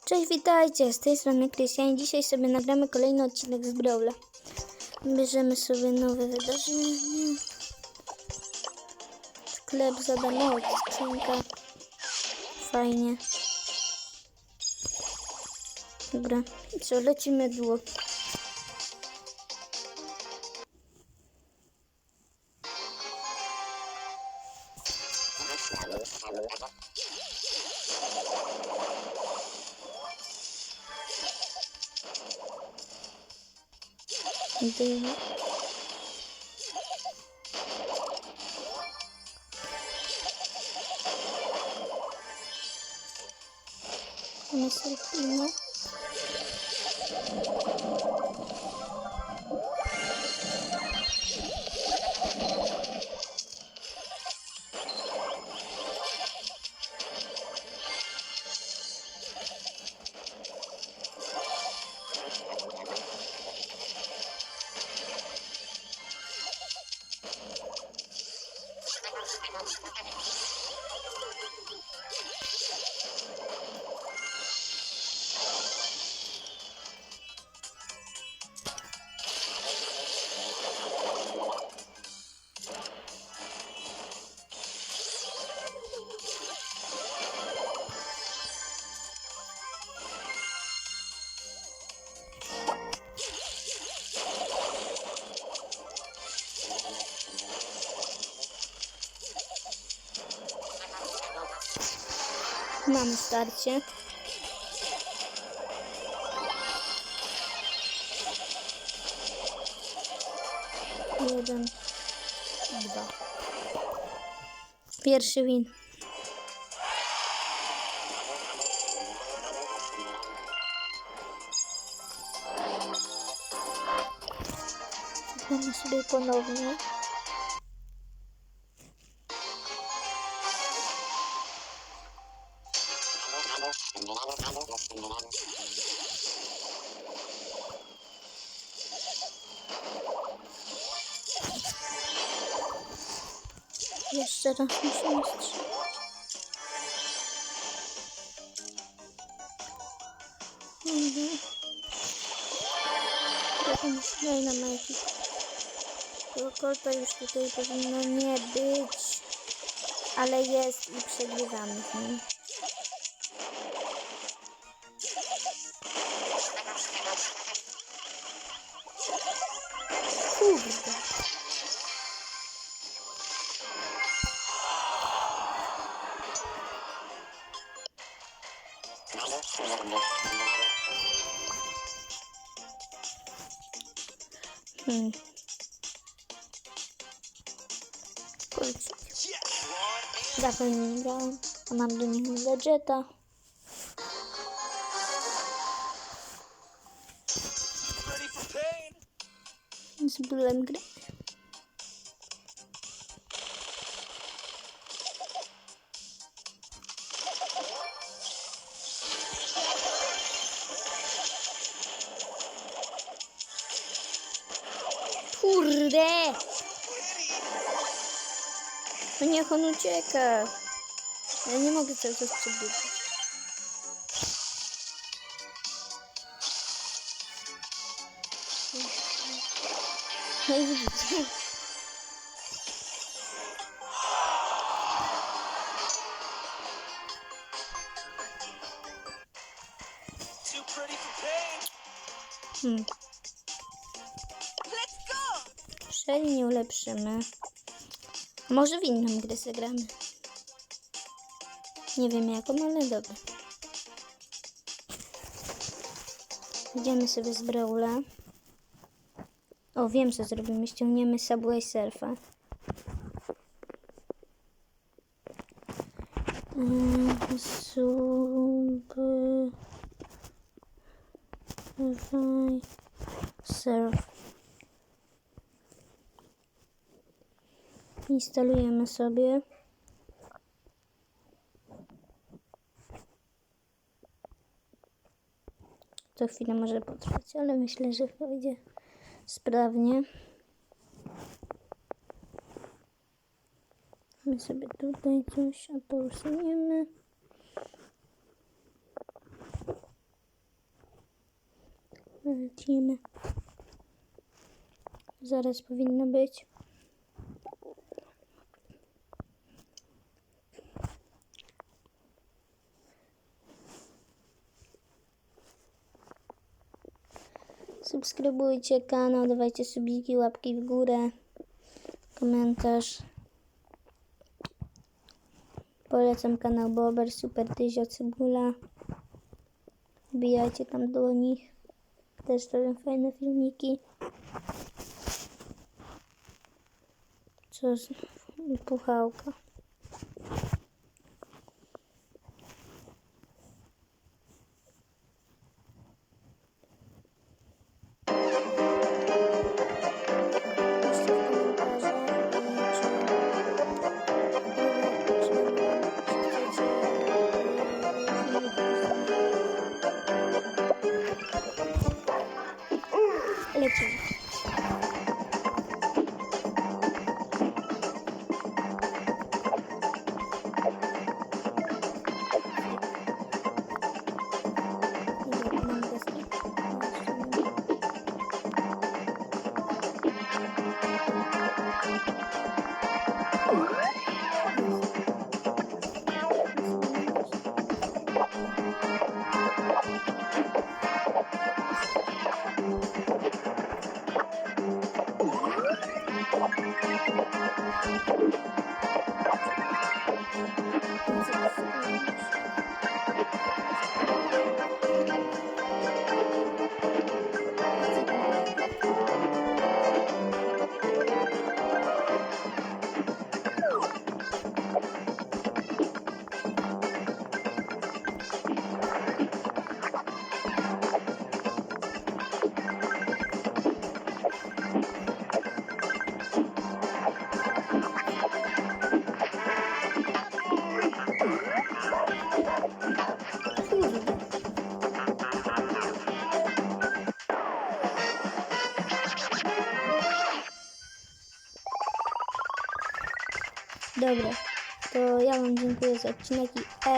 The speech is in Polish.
Cześć, witajcie, z tej strony Krystian i dzisiaj sobie nagramy kolejny odcinek z Brawla. Bierzemy sobie nowe wydarzenie. Sklep za darmo, skrzynka. Fajnie. Dobra, i co, lecimy długo. No. Mamy starcie. Jeden, dwa. Pierwszy win. Zagramy sobie ponownie. Jeszcze raz musimy strzelić. Daj nam na jakiś. Tego kolpa już tutaj powinno nie być. Ale jest i przegrywamy z nim. Kurde. Kurczę. Dawno nie grałem, a mam do niego gadżeta. Z bólem gry. Kurde! No niech on ucieka. Ja nie mogę cały czas przebiegać. No i widzicie. Jeżeli nie ulepszymy, może w inną grę zagramy. Nie wiem jaką, ale dobra. Idziemy sobie z Brawla. O, wiem co zrobimy. Ściągniemy Subway Surfa. Subway Surf. Instalujemy sobie. To chwilę może potrwać, ale myślę, że pójdzie sprawnie. My sobie tutaj coś, a to usuniemy. lecimy. Zaraz powinno być. Subskrybujcie kanał, dawajcie subiki, łapki w górę, komentarz. Polecam kanał Bober, Super Tyzio, Cebula. Wbijajcie tam do nich. Też robią fajne filmiki. Co z puchałka. Lecimy. Dobra, to ja wam dziękuję za odcinek i